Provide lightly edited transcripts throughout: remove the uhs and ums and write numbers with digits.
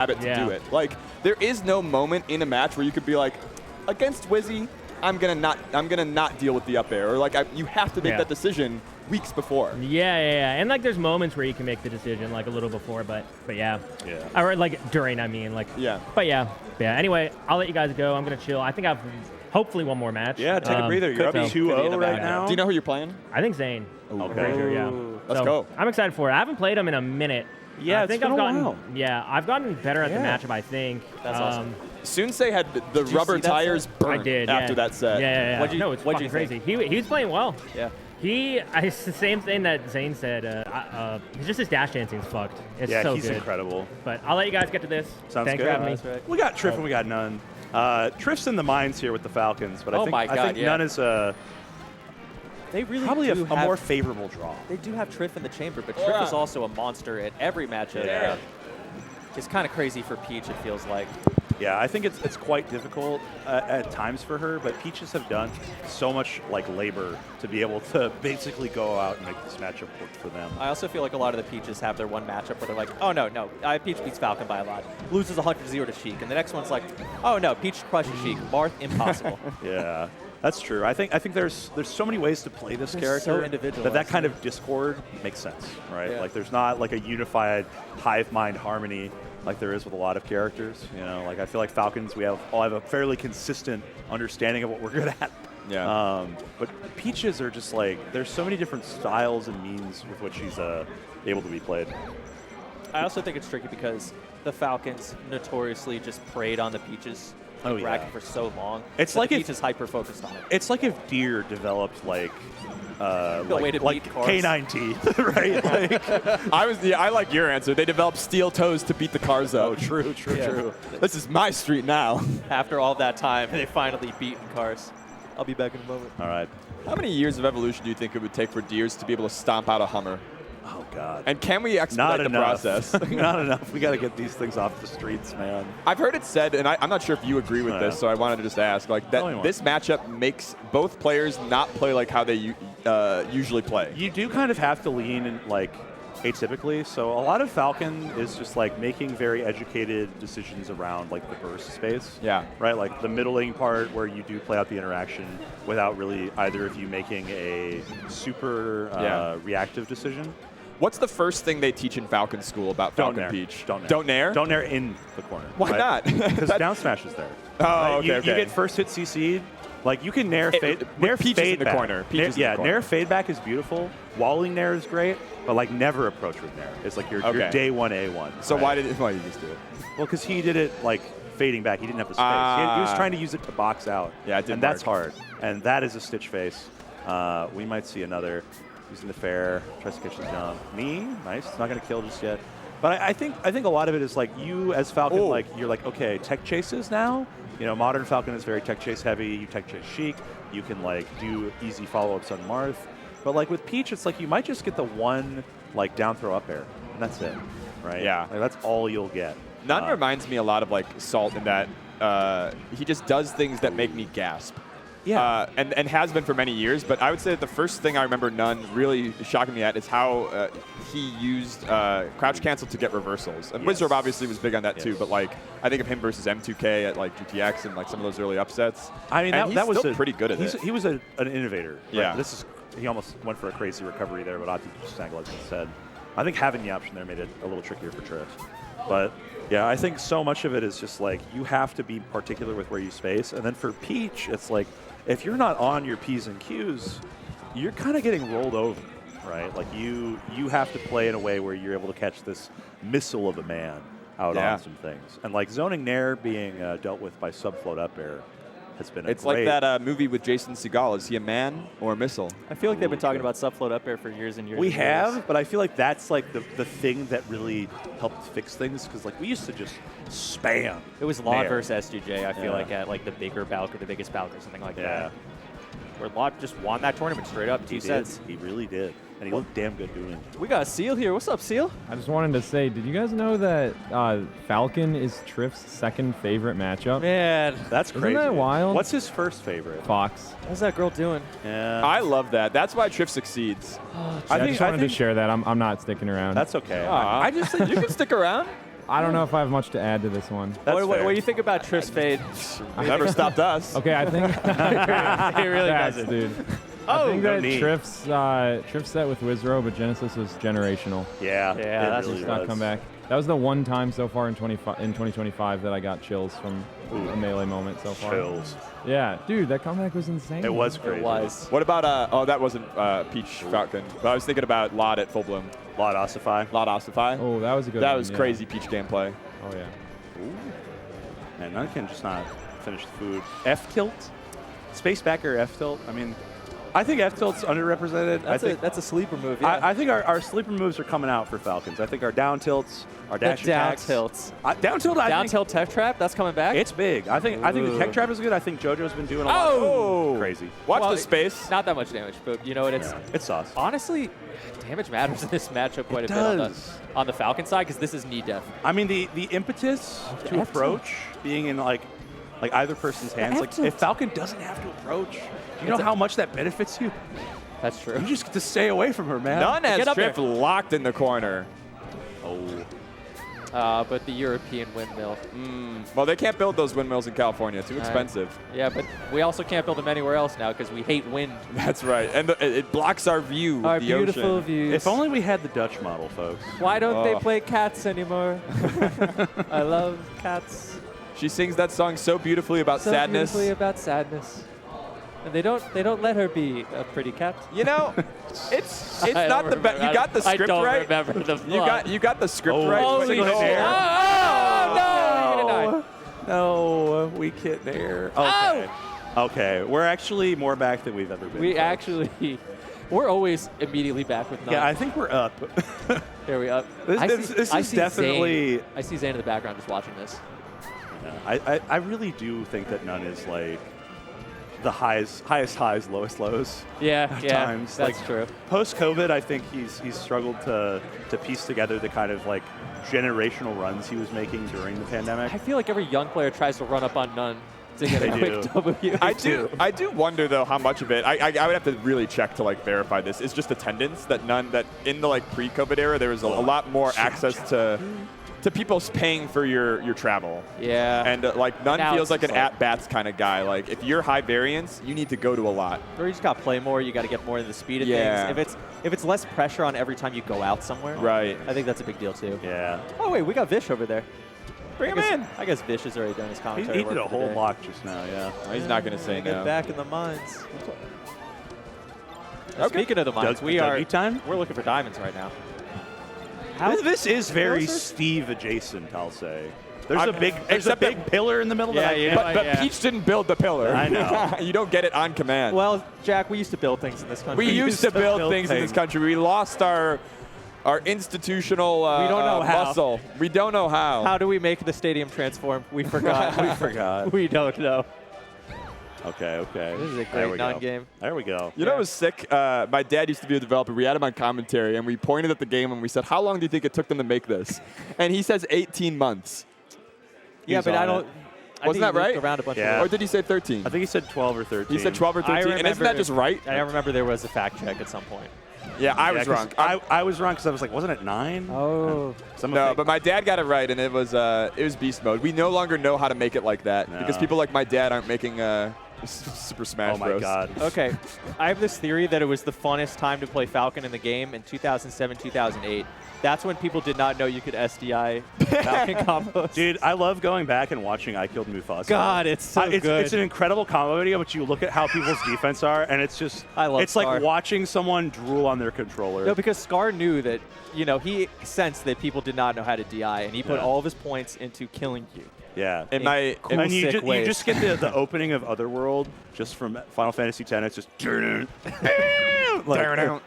habit to do it. Like, there is no moment in a match where you could be like, against Wizzy, I'm gonna not deal with the up air, or like you have to make that decision weeks before. Yeah. And like, there's moments where you can make the decision like a little before, but yeah. Or like during, I mean, like. Yeah. But yeah. Anyway, I'll let you guys go. I'm gonna chill. I think I've hopefully one more match. Yeah, take a breather. You're up 2-0 right now. Do you know who you're playing? I think Zane. Okay. Sure, yeah. Let's go. I'm excited for it. I haven't played him in a minute. Yeah, I think I've gotten. Yeah, I've gotten better at the matchup, I think. That's awesome. Sunsei had the rubber tires burnt after that set. Yeah. It's fucking crazy. He was playing well. Yeah. It's the same thing that Zane said. It's just his dash dancing's fucked. It's so he's good. incredible. But I'll let you guys get to this. Sounds Thanks good. for having me. Right. We got Trif and we got n0ne. Trif's in the mines here with the Falcons, but I think n0ne is they really probably a have more favorable draw. They do have Trif in the chamber, but Trif is also a monster at every matchup. Yeah. It's kind of crazy for Peach, it feels like. Yeah, I think it's quite difficult at times for her, but Peaches have done so much like labor to be able to basically go out and make this matchup work for them. I also feel like a lot of the Peaches have their one matchup where they're like, oh no, Peach beats Falcon by a lot, loses 100-0 to Sheik, and the next one's like, oh no, Peach crushes Sheik, Marth impossible. Yeah. That's true. I think there's so many ways to play this character so individualized. that kind of discord makes sense, right? Yeah. Like there's not like a unified hive mind harmony like there is with a lot of characters. You know, like I feel like Falcons, we all have a fairly consistent understanding of what we're good at. Yeah. But Peaches are just like, there's so many different styles and means with which she's able to be played. I also think it's tricky because the Falcons notoriously just preyed on the Peaches bracket for so long. It's like Peach is hyper focused on it. It's like if Deer developed like K9 teeth, right? Like, I like your answer. They developed steel toes to beat the cars up. Oh, true. This is my street now. After all that time, they finally beaten cars. I'll be back in a moment. All right. How many years of evolution do you think it would take for Deers to be able to stomp out a Hummer? Oh, God. And can we expedite the process? Not enough. We got to get these things off the streets, man. I've heard it said, and I'm not sure if you agree with this, so I wanted to just ask, like that this matchup makes both players not play like how they usually play. You do kind of have to lean in, like, atypically. So a lot of Falcon is just like making very educated decisions around like the burst space. Yeah. Right? Like the middling part where you do play out the interaction without really either of you making a super reactive decision. What's the first thing they teach in Falcon School about Falcon Peach? Don't nair in the corner. Why not? Because down smash is there. Oh, okay, You get first hit CC'd. Like you can nair fade in the back. corner. Nair fade back is beautiful. Walling nair is great, but like never approach with nair. It's like your day one A1. So right? why did you just do it? Well, because he did it like fading back. He didn't have the space. He was trying to use it to box out. Yeah, it didn't and that's hard. And that is a stitch face. We might see another using the fair. Tries to catch the jump. Nice. It's not going to kill just yet. But I think a lot of it is like you as Falcon, like you're like, okay, tech chases now. You know, modern Falcon is very tech chase heavy. You tech chase Sheik. You can like do easy follow-ups on Marth. But like with Peach, it's like you might just get the one like down throw up air, and that's it, right? Yeah. Like, that's all you'll get. n0ne reminds me a lot of like Salt in that he just does things that make me gasp. Yeah. And has been for many years. But I would say that the first thing I remember n0ne really shocking me at is how he used crouch cancel to get reversals. And Wizard obviously was big on that too. But like I think of him versus M2K at like GTX and like some of those early upsets. I mean, that was still pretty good at it. He was an innovator. Right? Yeah. He almost went for a crazy recovery there, but Ati just sangled instead. I think having the option there made it a little trickier for Trif. But yeah, I think so much of it is just like you have to be particular with where you space. And then for Peach, it's like if you're not on your P's and Q's, you're kind of getting rolled over, right? Like you have to play in a way where you're able to catch this missile of a man out on some things. And like zoning nair being dealt with by sub-float up air has been It's like that movie with Jason Segel. Is he a man or a missile? I feel like they've been talking about sub-float up air for years and years. We have, but I feel like that's like the thing that really helped fix things because like we used to just spam. It was Law versus SGJ, I feel like, at like the bigger Balk or the biggest Balk or something like that. Where Law just won that tournament straight up, 2 sets. He really did. And he looked damn good doing it. We got Seal here. What's up, Seal? I just wanted to say, did you guys know that Falcon is Trif's second favorite matchup? Man, that's crazy. Isn't that wild? What's his first favorite? Fox. What's that girl doing? Yeah. I love that. That's why Trif succeeds. I just wanted to share that. I'm not sticking around. That's okay. I just think you can stick around. I don't know if I have much to add to this one. What do you think about Trif's fade? Never stopped us. Okay, I think He really Facts, doesn't. dude. I think that n0ne. Trif's set with Wizrow, but Genesis was generational. Yeah, Yeah, that's really It's not was. come back. That was the one time so far in 2025 that I got chills from a melee moment so far. Chills. Yeah, dude, that comeback was insane. It was crazy. It was. What about, oh, that wasn't Peach Falcon. But I was thinking about Lot at Full Bloom. Lot Ossify. Lot Ossify. Oh, that was a good That one, was yeah. crazy Peach gameplay. Oh, yeah. Man, none can just not finish the food. F-tilt? Space backer F-tilt? I mean, I think F-tilt's underrepresented. That's a sleeper move. Yeah. I think our sleeper moves are coming out for Falcons. I think our down tilts, our the dash down attacks. tilts. Down tilt, I Down think tilt tech trap. That's coming back. it's big. I think the tech trap is good. I think JoJo's been doing a lot. Oh! Crazy. Watch Well, the space. Not that much damage, but you know what? It's Yeah, it's sauce. honestly damage matters in this matchup quite a bit does. on the Falcon side because this is knee death. I mean, the impetus to F-tilt. approach being in like either person's hands. Like F-tilt. if Falcon doesn't have to approach, do you know how much that benefits you? That's true. You just get to stay away from her, man. n0ne has Get up Trif there. locked in the corner. But the European windmill. Well, they can't build those windmills in California. Too expensive. Yeah, but we also can't build them anywhere else now because we hate wind. That's right. And it blocks our view Our of the beautiful ocean. views. If only we had the Dutch model, folks. Why don't they Oh. play cats anymore? I love cats. She sings that song so beautifully about So sadness. beautifully about sadness. And they don't let her be a pretty cat. You know, it's I not don't the best. remember- You got the I script don't right. remember the You got the script Oh, right. oh, but single you hit know- air. Oh, no! You're gonna die. No, we can't dare. Okay. Okay, we're actually more back than we've ever been. We folks. actually, we're always immediately back with n0ne. Yeah, I think we're up. There we up. This I is see definitely. Zane. I see Zane in the background just watching this. I really do think that n0ne is like the highest highs, lowest lows. Yeah, At yeah, times. that's Like, true. Post-COVID, I think he's struggled to piece together the kind of like generational runs he was making during the pandemic. I feel like every young player tries to run up on n0ne to get a They quick do. W. I do wonder though how much of it I would have to really check to like verify this is just attendance that that in the like pre-COVID era there was a lot more access to people paying for your travel. Yeah. And like n0ne Now feels it's like an just like- at-bats kind of guy. Like if you're high variance, you need to go to a lot. Or you just got to play more. You got to get more into the speed of Yeah. things. If it's less pressure on every time you go out somewhere, Right. I think that's a big deal too. Yeah. Oh wait, we got Vish over there. Bring him in. I guess Vish has already done his He commentary. did work a for the whole day. block just now, yeah. Oh, he's not going to say Get no. back in the mines. Okay. Speaking of the mines, W time? we're looking for diamonds right now. This is very Closer? Steve adjacent, I'll say. There's I'm- a big except that- pillar in the middle Yeah, that I yeah. can't- But Peach didn't build the pillar. I know. You don't get it on command. Well, Jack, we used to build things in this country. we used to build things in this country. We lost our institutional We don't know how. muscle. We don't know how. How do we make the stadium transform? We forgot. We forgot. We don't know. Okay. This is a There great we go. non-game. There we go. You know what was sick? My dad used to be a developer. We had him on commentary, and we pointed at the game, and we said, how long do you think it took them to make this? And he says 18 months. Yeah, He's but I on don't. it. I Wasn't think that he moved right? Around a bunch Yeah. Or of did he say 13? I think he said 12 or 13. He said 12 or 13. And isn't that just right? I remember there was a fact check at some point. Yeah, I Yeah, was 'cause wrong. I was wrong because I was like, wasn't it 9? Oh. No, but my dad got it right, and it was beast mode. We no longer know how to make it like that because No. people like my dad aren't making Super Smash Oh my Bros. God. Okay, I have this theory that it was the funnest time to play Falcon in the game in 2007, 2008. That's when people did not know you could SDI Falcon combos. Dude, I love going back and watching I Killed Mufasa. God, it's so it's, good. It's an incredible combo video, but you look at how people's defense are, and it's just, I love it's Scar. like watching someone drool on their controller. No, because Scar knew that, he sensed that people did not know how to DI, and he put Yeah. all of his points into killing you. Yeah. In my Cool. And you sick ways. just get the opening of Otherworld just from Final Fantasy X. It's just like,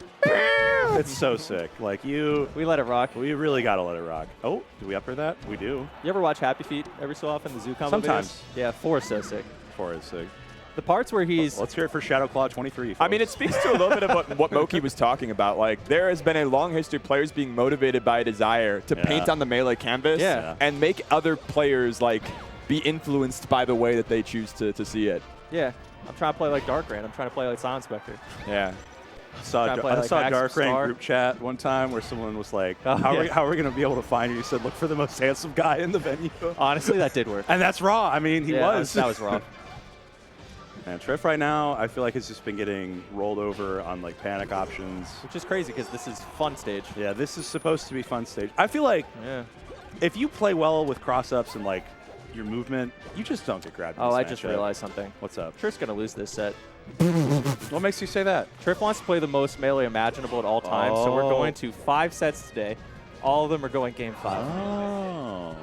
it's so sick. Like We let it rock. we really gotta let it rock. Oh, do we upper that? We do. You ever watch Happy Feet every so often, the zoo combo Sometimes. videos? Yeah, 4 is so sick. 4 is sick. The parts where he's... Let's hear it for Shadowclaw 23. I mean, it folks. speaks to a little bit of what Moki was talking about. Like, there has been a long history of players being motivated by a desire to Yeah. paint on the melee canvas Yeah. and make other players, like, be influenced by the way that they choose to see it. Yeah, I'm trying to play like Dark Rain. I'm trying to play like Silent Spectre. Yeah. Trying to play, I like, saw Max Dark Rain Star. group chat one time where someone was like, Oh, how yeah. are we going to be able to find you? He said, look for the most handsome guy in the venue. Honestly, that did work. And that's raw. I mean, he Yeah, was. That was raw. And Trif right now, I feel like has just been getting rolled over on like panic options. Which is crazy because this is fun stage. Yeah, this is supposed to be fun stage. I feel like Yeah. if you play well with cross-ups and like your movement, you just don't get grabbed. in Oh, this I just matchup. realized something. What's up? Trif's going to lose this set. What makes you say that? Trif wants to play the most melee imaginable at all times, so we're Oh. going to 5 sets today. All of them are going game 5. Oh.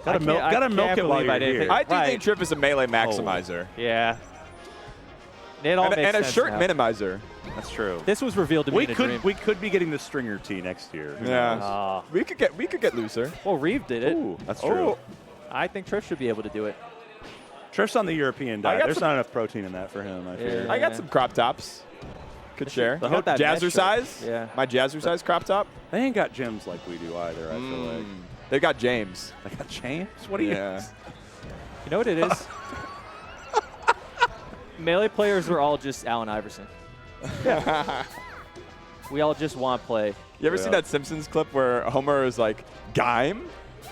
I Gotta milk can't it while believe I you're didn't here. think- I do Right. think Trif is a melee maximizer. Yeah. It all makes And a sense shirt now. minimizer. That's true. This was revealed to me in a dream. We could be getting the stringer tee next year. Who Yeah. knows? We could get looser. Well, Reeve did it. Ooh, that's true. Oh. I think Trif should be able to do it. Trif's on the European I diet. got There's some- not enough protein in that for him, I fear. Yeah. I got some crop tops. Could share. You got that mesh shirt. Jazzercise? Yeah. My jazzercise crop top? They ain't got gyms like we do either, I feel like. They got James. They got James? What are you? Yeah. You know what it is? Melee players are all just Allen Iverson. We all just want to play. You ever Yeah. see that Simpsons clip where Homer is like, Gime?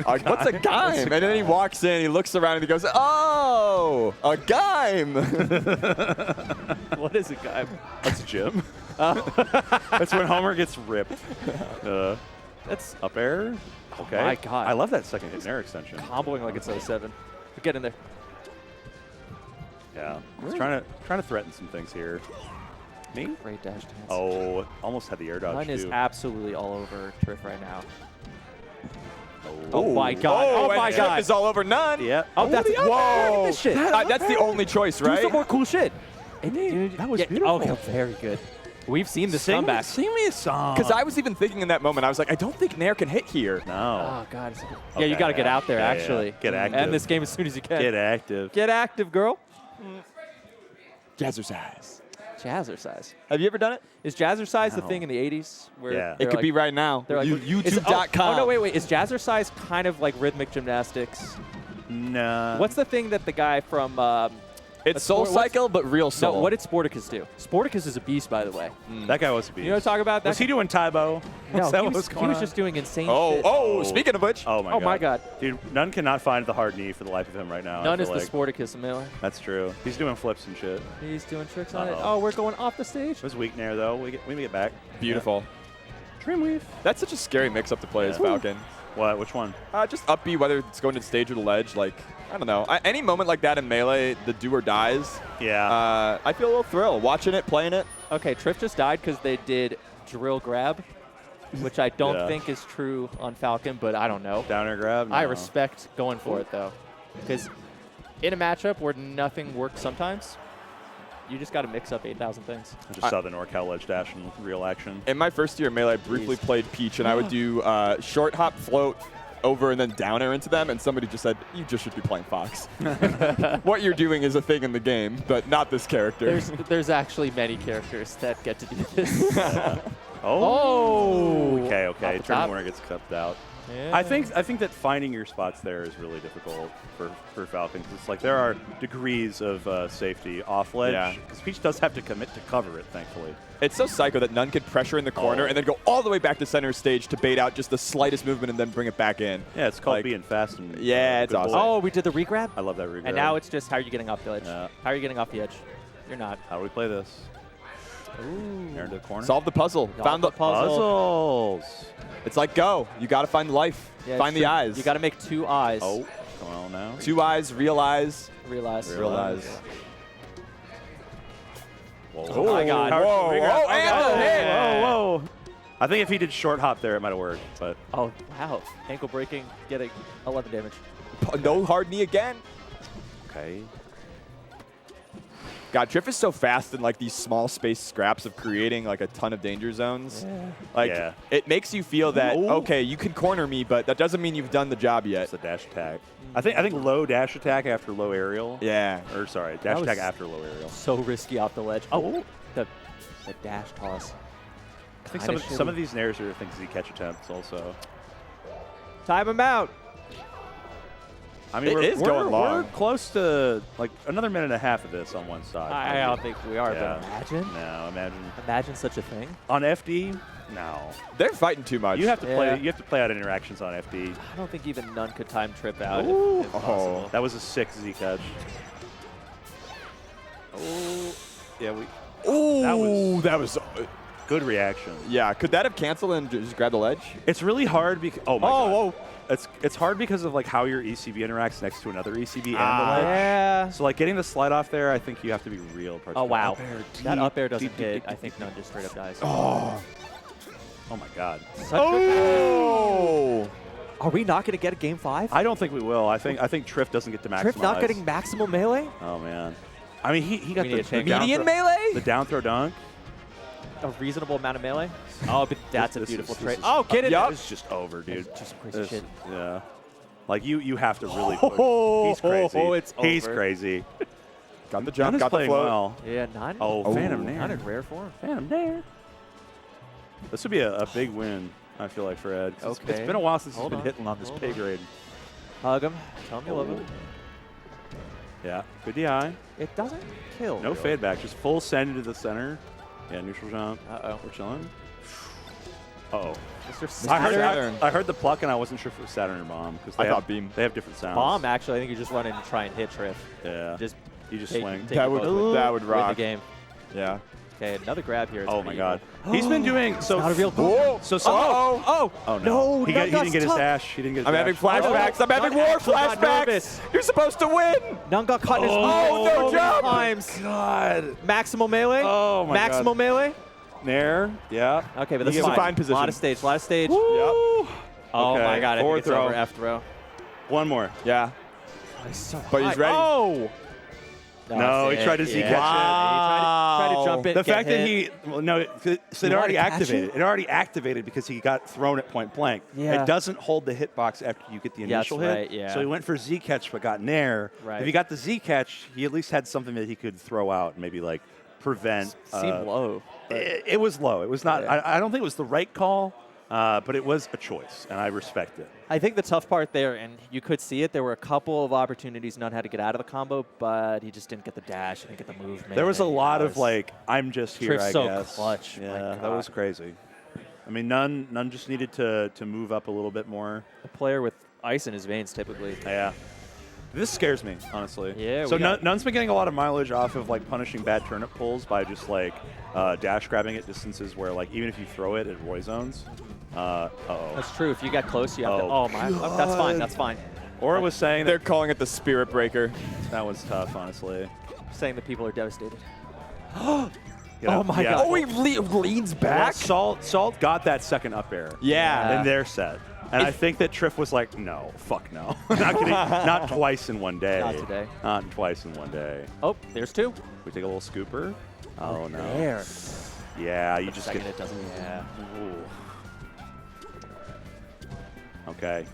Like, what's a Gime? And then he walks in, he looks around, and he goes, oh, a Gime. What is it, guy? That's Jim. That's when Homer gets ripped. That's Up air? Okay. my God. I love that second hit and air extension. comboing like it's 07. Get in there. Yeah. He's trying to threaten some things here. Me? Great dash dance. Oh, almost had the air dodge Mine is too. absolutely all over Trif right now. Oh. Oh my God. Oh and my Trif God. is all over none. Yeah. Oh, that's Whoa. Look at this shit. That's the only choice, Do right? some more cool shit. Dude, that was yeah, beautiful. Okay, very good. We've seen this Sing comeback. me a song. Because I was even thinking in that moment, I was like, I don't think Nair can hit here. No. Oh God. Yeah, Okay, you got to get yeah. out there. Yeah, yeah. Actually, Get active. End this game as soon as you can. Get active. Get active, girl. Jazzercise. Jazzercise. Have you ever done it? Is Jazzercise the No. thing in the 80s? Where Yeah. they're It could like- be right now. They're like, YouTube.com. Oh, no, wait. Is Jazzercise kind of like rhythmic gymnastics? Nah. What's the thing that the guy from It's Soul what's- Cycle, but real soul. No, what did Sporticus do? Sporticus is a beast, by the way. That guy was a beast. You know what I'm talking about? Was he doing Taibo? No, Was that he what was, going he was on? just doing insane Oh, shit. oh, speaking of which. Oh my Oh god. my God. Dude, n0ne cannot find the hard knee for the life of him right now. I None feel is the like. Sporticus melee. That's true. He's doing flips and shit. He's doing tricks on it. Uh-oh. Oh, we're going off the stage. It was weak Nair though. We may get back. Beautiful. Dreamweave. That's such a scary mix-up to play as Yeah. Falcon. What? Which one? Just up B, whether it's going to the stage or the ledge. Like, I don't know. Any moment like that in Melee, the do or dies, Yeah. I feel a little thrill watching it, playing it. Okay, Trif just died because they did drill grab, which I don't Yeah. think is true on Falcon, but I don't know. Down air grab. I No. respect going for it, though, because in a matchup where nothing works sometimes, you just got to mix up 8,000 things. I just saw the NorCal ledge dash in real action. In my first year in Melee, I briefly played Peach, and I would do short hop, float, over and then down air into them, and somebody just said, you just should be playing Fox. What you're doing is a thing in the game, but not this character. There's actually many characters that get to do this. Oh. Okay. Off the Turn top. winner gets cupped out. Yeah. I think that finding your spots there is really difficult for Falcons. It's like there are degrees of safety off ledge. Yeah. Because Peach does have to commit to cover it, thankfully. It's so psycho that n0ne could pressure in the corner and then go all the way back to center stage to bait out just the slightest movement and then bring it back in. Yeah, it's called Like- being fast and Yeah, it's good boy. awesome. Oh, we did the regrab? I love that regrab. And now it's just how are you getting off the edge? Yeah. How are you getting off the edge? You're not. How do we play this? Ooh. Air into the corner. Solve the puzzle. Found the puzzles. It's like go. You got to find the life. Yeah, Find the true. eyes. You got to make 2 eyes. Oh, come on now. 2 eyes, real eyes. Realize. Realize. Whoa. Oh my God. Whoa, Powerful whoa, regrab. and the hit. Whoa. I think if he did short hop there, it might have worked. But Oh, wow. Ankle breaking, getting 11 damage. No hard knee again. okay. God, Trif is so fast in like these small space scraps of creating like a ton of danger zones. Yeah. Like Yeah. it makes you feel that Ooh. okay, you can corner me, but that doesn't mean you've done the job yet. It's a dash attack. I think low dash attack after low aerial. Yeah. Or sorry, That dash was- attack after low aerial. So risky off the ledge. Oh, the dash toss. I think Kinda some of shitty. these nairs are things he catch attempts also. Time him out. I mean, It is going long. We're close to like another minute and a half of this on one side. I don't think we are, Yeah. but imagine. No, Imagine such a thing. on FD. No, They're fighting too much. you have to play. Yeah. You have to play out interactions on FD. I don't think even none could time Trip out Ooh. if possible. That was a 6 Z catch. Oh, Yeah, we Ooh, that was good reaction. yeah. Could that have canceled and just grabbed the ledge? It's really hard because oh my god. whoa. It's hard because of like how your ECB interacts next to another ECB and the Ah. ledge. yeah. So like getting the slide off there, I think you have to be real. Oh, wow. Up air, That deep, up air doesn't deep, hit. deep, I think none just straight up dies. Oh my god. Such a Oh. Are we not going to get a game 5? I don't think we will. I think Trif doesn't get to maximize. Trip not getting maximal melee? Oh man. I mean he got We the, need to check down median throw, melee? the down throw dunk. A reasonable amount of melee? Oh, but that's a This beautiful is- trade. this is- Oh, get it! Yup. This is just over, dude. Just crazy This- shit. Yeah. Like you have to really push. He's crazy. It's He's over. crazy. Got the N0ne jump. is Got the playing float. well. Yeah, none. Oh, Phantom None Nair. in rare form. Phantom Nair. This would be a big win, I feel like, for Ed. 'Cause It's Okay. been a while since Hold he's on. been hitting on this Hold pay on. grade. Hug him. Tell him you love him. Yeah, good DI. It doesn't kill. No really. fade back, just full send into the center. Yeah, neutral jump. Uh-oh. We're chilling. Uh-oh. Mr. Saturn. I heard the pluck, and I wasn't sure if it was Saturn or Bomb. Because I thought Beam. They have different sounds. Bomb, actually. I think you just run in and try and hit Trif. Yeah. Just you just take- swing. take That it would both that would win rock. the game. Yeah. Okay, another grab here. It's Oh pretty my god. evil. He's been doing so. Not a real Whoa. So Oh! Oh no. No, he that didn't get his tough. dash. He didn't get his I'm dash. having flashbacks. I'm having war actually got flashbacks. nervous. You're supposed to win. None got caught in his Oh, no so many jump. times. God. Maximal melee? Oh my Maximal god. melee? Nair. Yeah. Okay, but He this is gets a fine. fine position. Lot of stage, lot of stage. Yep. Oh Okay, my god, I think forward it's throw. over. F throw. One more. Yeah. But he's ready. Oh! No, he that's tried to it. Z Yeah. catch it. He tried to jump it. The get fact that hit. he, well, no, so it You already wanna catch activated. it? It already activated because he got thrown at point blank. Yeah. It doesn't hold the hitbox after you get the That's initial hit. right, yeah. So he went for Z catch but got Nair. Right. If he got the Z catch, he at least had something that he could throw out and maybe like prevent. Seemed low. It was low. It was not. Yeah. I don't think it was the right call, but it was a choice, and I respect it. I think the tough part there, and you could see it, there were a couple of opportunities None had to get out of the combo, but he just didn't get the dash, he didn't get the movement. There was a lot of It was- like, I'm just here, Trif's I so guess. clutch. My Yeah, that God. was crazy. I mean, none just needed to move up a little bit more. a player with ice in his veins typically. Yeah. This scares me, honestly. Yeah, So we got- None's been getting a lot of mileage off of like punishing bad turnip pulls by just like dash grabbing at distances where like even if you throw it Roy zones. Uh-oh. That's true. If you get close, you have to. Oh, Oh my! Oh, that's fine. That's fine. Or was saying They're that calling it the Spirit Breaker. that was tough, honestly. Saying that people are devastated. You know, Oh my yeah. God. Oh, he leans back. Salt got that second up air. Yeah. In their set. And I think that Trif was like, no, fuck no. Not twice in one day. Not today. Not twice in one day. Oh, there's two. We take a little scooper. Oh, no. There. Yeah, you just Second, get it doesn't. Yeah. Ooh. Okay.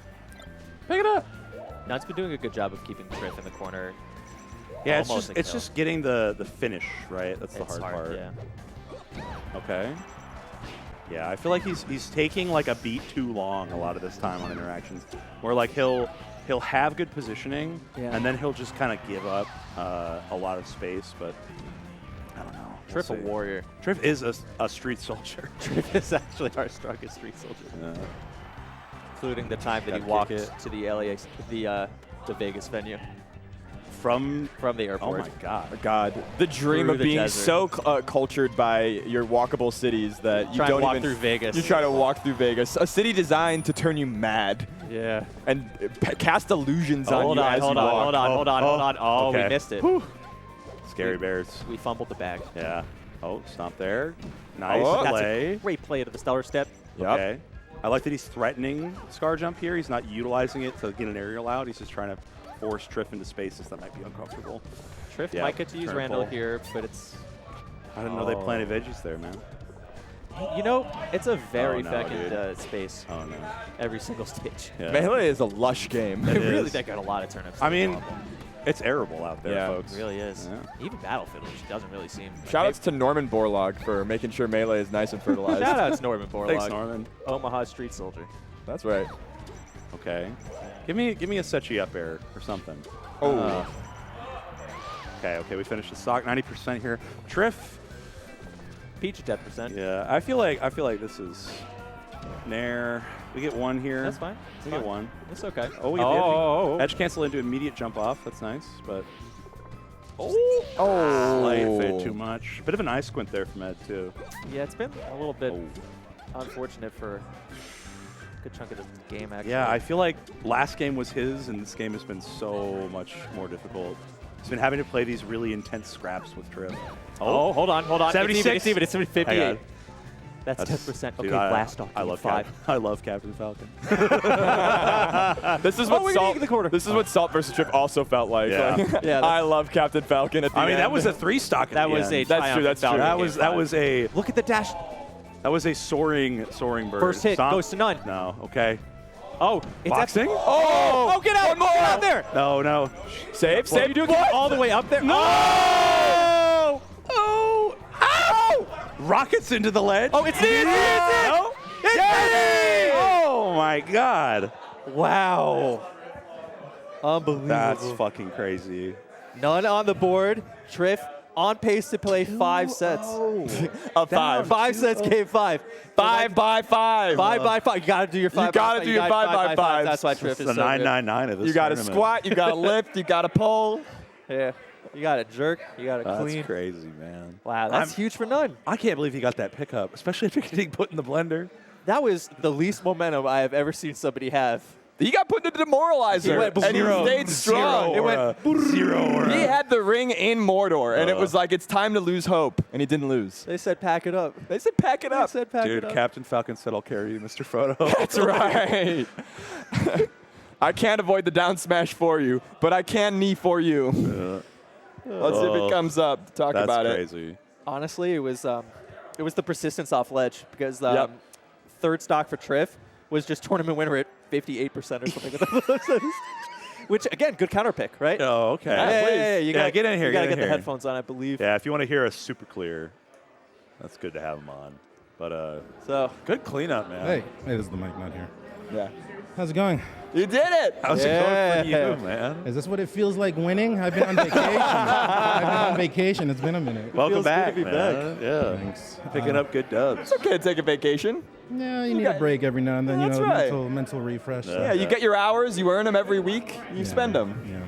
Pick it up. Nun's been doing a good job of keeping Trif in the corner. Yeah, Almost it's just getting the finish, right? That's the It's hard part. Yeah. Okay. Yeah, I feel like he's taking like a beat too long a lot of this time on interactions, where like he'll have good positioning, Yeah. and then he'll just kind of give up a lot of space. But I don't know. We'll Trif a see. warrior. Trif is a street soldier. Trif is actually our strongest street soldier, Yeah. including the time that he Gotta walked kick it. to the Vegas venue From from the oh airport. my god. God, the dream Through of the being desert. so cultured by your walkable cities that you Try and don't walk even through Vegas. You try to walk through Vegas, a city designed to turn you mad Yeah. and cast illusions on Hold you on, as hold you on, walk. hold on, hold on, hold on. Oh, okay. we missed it. Scary Bears. We fumbled the bag. Yeah. Oh, stop there. Nice Oh. That's play. a great play to the stellar step. Yep. Okay. I like that he's threatening Scar Jump here. He's not utilizing it to get an aerial out. He's just trying to force Trif into spaces that might be uncomfortable. Trif Yeah, might get to use turn Randall pull. here, but it's, I didn't know they planted veggies there, man. you know, it's a very Oh, no, feckin' dude. space Oh, no. every single stage. Yeah. Melee is a lush game. It really, is. they got a lot of turnips. I mean, it's arable out there, Yeah. folks. it really is. Yeah. Even Battlefield, which doesn't really seem. Shoutouts to Norman Borlaug for making sure Melee is nice and fertilized. Shoutouts Norman Borlaug. Thanks, Norman. Omaha Street Soldier. That's right. Okay. Give me a Sechi up air or something. Oh. Okay, we finished the stock 90% here. Trif. Peach 10%. Yeah, I feel like this is Nair. We get one here. That's fine. We get one. It's okay. Oh, we get the edge cancel into immediate jump off. That's nice, but slight fade too much. Bit of an eye squint there from Ed too. Yeah, it's been a little bit unfortunate for a good chunk of the game, actually. Yeah, I feel like last game was his, and this game has been so much more difficult. He's been having to play these really intense scraps with Trif. Oh, hold on. 76. It's 58. That's 10%. Dude, Okay, blast off. I love 5. I love Captain Falcon. This is what we're Salt. getting the quarter. This is what Salt versus Trif also felt like. Yeah. Like, Yeah, I love Captain Falcon at the I mean, end. that was a 3-stock. At That the was end. a That's true, that's true. That was a Look at the dash. that was a soaring bird. First hit Stomp. goes to none. No, okay. Oh, it's Boxing? Oh, get out! One more. Get out there! No. Save. You do get all the way up there. No! Oh! Oh! Ow! Rockets into the ledge. Oh, it's it! No? Yes! Oh my God. Wow. Unbelievable. That's fucking crazy. None on the board. Trif on pace to play 5 sets. A 5. 5 sets, game 5. 5 by 5. 5 by 5. You got to do your 5 You gotta do your 5 by 5. That's why Trif It's is the so good. 999 of this You got to tournament. squat. You got to lift. You got to pull. Yeah. You got to jerk. You got to clean. That's crazy, man. Wow, that's huge for None. I can't believe he got that pickup, especially after getting put in the blender. That was the least momentum I have ever seen somebody have. He got put into the demoralizer, He went and he zero. stayed strong. Zero aura. Zero aura. He had the ring in Mordor, and it was like, it's time to lose hope, and he didn't lose. They said pack it up. They said pack it They up. said pack Dude, it up. Captain Falcon said, I'll carry you, Mr. Photo. That's right. I can't avoid the down smash for you, but I can knee for you. Let's see if it comes up. Talk That's about it. crazy. Honestly, it was the persistence off ledge because the Yep. third stock for Trif was just tournament winner at 58% or something. Which, again, good counter pick, right? Oh, okay. Yeah, you gotta, get in here. You got to in get the here. headphones on, I believe. Yeah, if you want to hear us super clear, that's good to have them on. But So, good cleanup, man. Hey, this is the mic, not here. Yeah. How's it going? You did it. How's it going for you, man? Is this what it feels like winning? I've been on vacation. I've been on vacation. It's been a minute. Welcome feels good back, to be man. Yeah. Thanks. Picking up good dubs. It's okay to take a vacation. Yeah, you need a break every now and then. That's you know, right. mental refresh. Yeah, you get your hours, you earn them every week, you spend them. Yeah.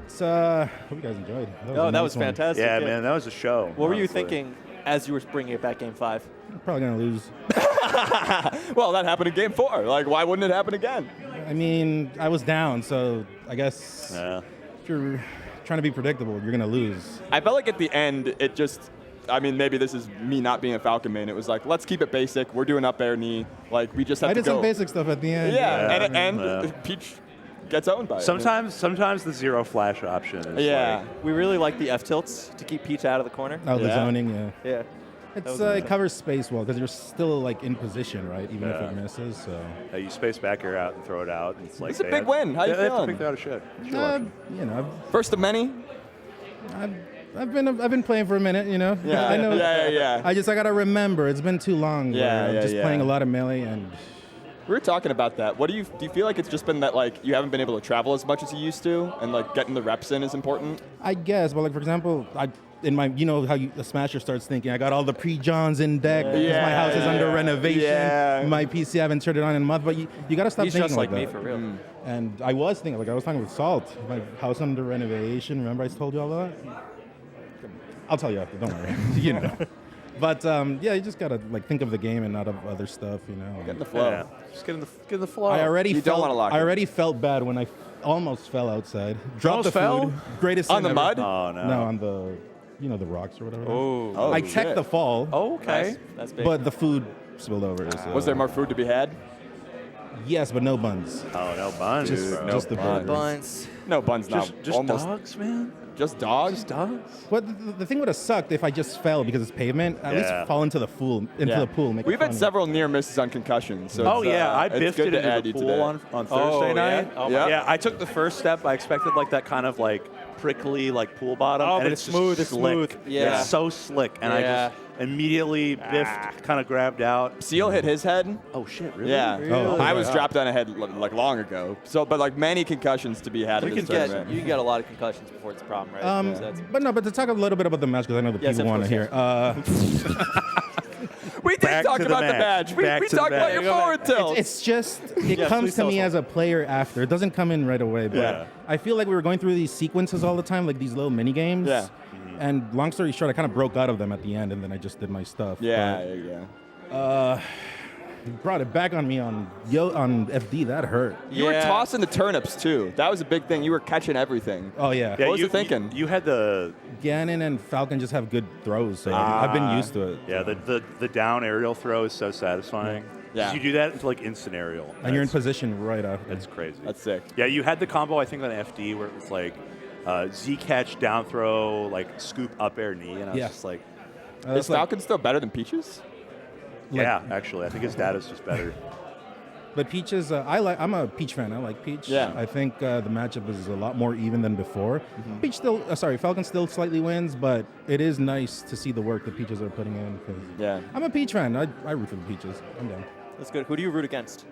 It's, hope you guys enjoyed. That was no, a that nice was one. fantastic. Yeah, man, that was a show. What were you honestly. thinking as you were bringing it back game 5? Probably gonna lose. Well, that happened in game 4. Like, why wouldn't it happen again? I mean, I was down, so I guess Yeah. if you're trying to be predictable, you're gonna lose. I felt like at the end, it just, I mean, maybe this is me not being a Falcon main. It was like, let's keep it basic. We're doing up air knee. Like, we just have I to did go. some basic stuff at the end. Yeah, and Yeah. Peach gets owned by it. Sometimes the zero flash option is Yeah. We really like the F tilts to keep Peach out of the corner. Oh, the Yeah. zoning, yeah. Yeah. It's it covers space well because you're still like in position, right? Even if Yeah. it misses. So you space back air out and throw it out. And it's like It's a they big had- win. How you yeah, they have to feeling? pick that out of shit. you know, First of many. I've been playing for a minute. You know. Yeah, I know. yeah. I gotta remember. It's been too long. Yeah, where I'm yeah, just yeah. playing a lot of melee and. We were talking about that. What do you feel like it's just been that like you haven't been able to travel as much as you used to, and like getting the reps in is important? I guess, but like for example, a smasher starts thinking I got all the pre-Johns in deck because my house is under renovation. Yeah. My PC I haven't turned it on in a month, but you gotta stop He's thinking just like me that. for real. And I was talking with Salt, my house under renovation. Remember I told you all that? I'll tell you after. Don't worry. you know. But you just gotta like think of the game and not of other stuff. You know. Get in the flow. Yeah. Just get in the flow. I already You don't wanna lock I in. already felt bad when I almost fell outside. Dropped Almost the fell? food. Greatest On sin the ever. mud? Oh no. No, on the the rocks or whatever. Oh, I shit. checked the fall, Oh, okay. That's big. but the food spilled over. So. Was there more food to be had? Yes, but no buns. Oh no buns. Just, bro. just the burgers. Buns. No buns now. Just Almost. dogs, man. Just dogs? Just dogs. But the thing would have sucked if I just fell because it's pavement. At Yeah. least fall into the pool. Make it We've had fun. several near misses on concussions. So Oh it's, yeah, I it's biffed good it to into add the you pool today. on Thursday night. yeah? Oh, my Yeah, I took the first step. I expected like that kind of like prickly like pool bottom, Oh, and but it's it's smooth, just it's slick. smooth. Yeah. It's so slick, and Yeah. Immediately, Biff kind of grabbed out. Seal hit his head. Oh shit! Really? Yeah, Really? I was dropped on a head like long ago. So, but like many concussions to be had in You this can tournament. get a lot of concussions before it's a problem, right? So that's- But to talk a little bit about the match, because I know the Yes, people of want to course, hear. We did Back talk to the about the match. badge. We Back to the talked about match. your forward tilt. It's just, it Yeah, comes please to tell me us as a player after. It doesn't come in right away. But Yeah. I feel like we were going through these sequences all the time, like these little mini games. Yeah. And long story short, I kind of broke out of them at the end, and then I just did my stuff. Yeah, But, yeah. you brought it back on me on FD. That hurt. You were Yeah. tossing the turnips too. That was a big thing. You were catching everything. Oh yeah. Yeah, What was you thinking? You had the Gannon and Falcon just have good throws, so I've been used to it. the down aerial throw is so satisfying. Yeah. You do that into like instant aerial. And you're in That's- position right after. That's crazy. That's sick. Yeah, you had the combo I think on FD where it was like Z catch down throw like scoop up air knee, and I was Yeah. just like, Is That's like- Falcon still better than Peaches? yeah, actually I think his data's just better. But Peaches, I'm a Peach fan. I like Peach. Yeah. I think the matchup is a lot more even than before. Peach still, Falcon still slightly wins, but it is nice to see the work that Peaches are putting in. 'Cause Yeah. I'm a Peach fan. I root for the Peaches. I'm down. That's good. Who do you root against?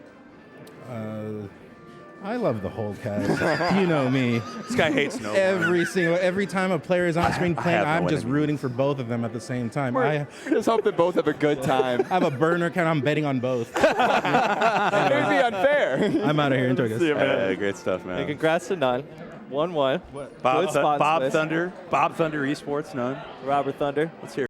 I love the whole cast. You know me. This guy hates n0ne. Every time a player is on screen playing, have no I'm just enemies. rooting for both of them at the same time. I Just hope that both have a good time. have a burner account. I'm betting on both. It would be unfair. I'm out of here. Enjoy, guys. See you, man. Yeah, great stuff, Hey, man. congrats to n0ne. 1-1. Bob, Good spot, Bob Smith. Thunder, Bob Thunder Esports, n0ne. Robert Thunder. Let's hear.